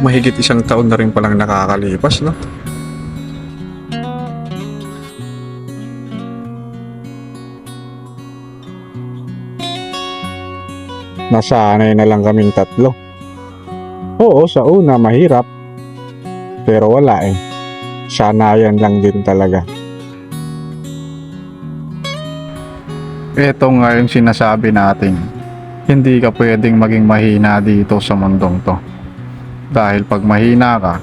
mahigit 1 taon na rin palang nakakalipas, no? Nasanay na lang kaming tatlo. Oo, sa una mahirap. Pero wala eh. Sanayan lang din talaga. Ito nga yung sinasabi natin. Hindi ka pwedeng maging mahina dito sa mundong to. Dahil pag mahina ka,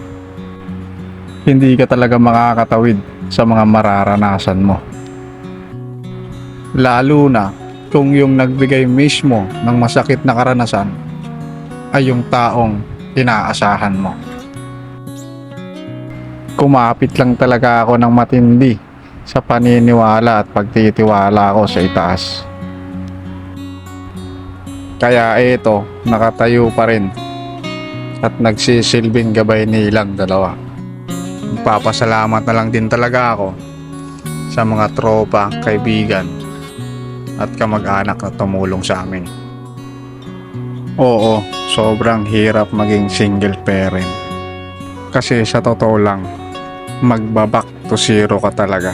hindi ka talaga makakatawid sa mga mararanasan mo. Lalo na kung yung nagbigay mismo ng masakit na karanasan ay yung taong inaasahan mo. Kumapit lang talaga ako ng matindi sa paniniwala at pagtitiwala ko sa itaas. Kaya ito, nakatayo pa rin at nagsisilbing gabay nilang dalawa. Magpapasalamat na lang din talaga ako sa mga tropa, kaibigan at kamag-anak na tumulong sa amin. Oo, sobrang hirap maging single parent. Kasi sa totoo lang, magbaback to zero ka talaga.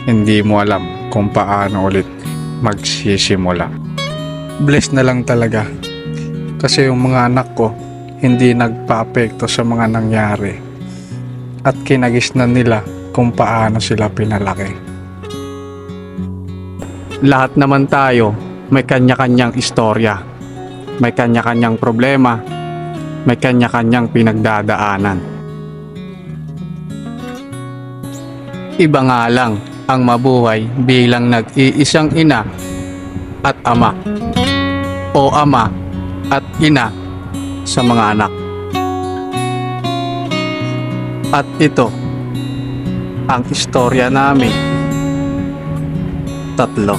Hindi mo alam kung paano ulit magsisimula. Blessed na lang talaga. Kasi yung mga anak ko, hindi nagpa-apekto sa mga nangyari. At kinagisnan nila kung paano sila pinalaki. Lahat naman tayo may kanya-kanyang istorya, may kanya-kanyang problema, may kanya-kanyang pinagdadaanan. Iba nga lang ang mabuhay bilang nag-iisang ina at ama, o ama at ina sa mga anak. At ito ang istorya namin tatlo.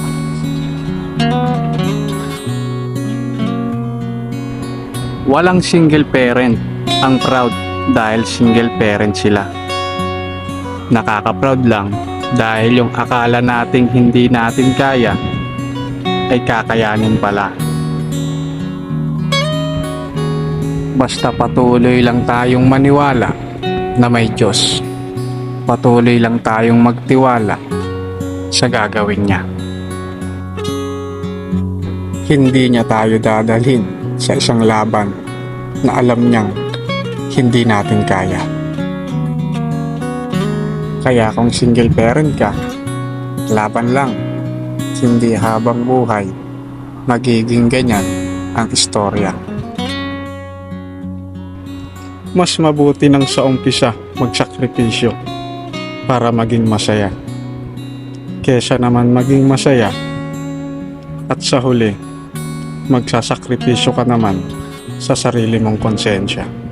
Walang single parent ang proud dahil single parent sila. Nakaka-proud lang dahil yung akala nating hindi natin kaya ay kakayanin pala. Basta patuloy lang tayong maniwala na may Diyos. Patuloy lang tayong magtiwala sa gagawin niya. Hindi niya tayo dadalhin sa isang laban na alam niyang hindi natin kaya. Kaya kung single parent ka, laban lang. Hindi habang buhay magiging ganyan ang istorya. Mas mabuti nang sa umpisa magsakripisyo para maging masaya, kesa naman maging masaya at sa huli magsasakripisyo ka naman sa sarili mong konsensya.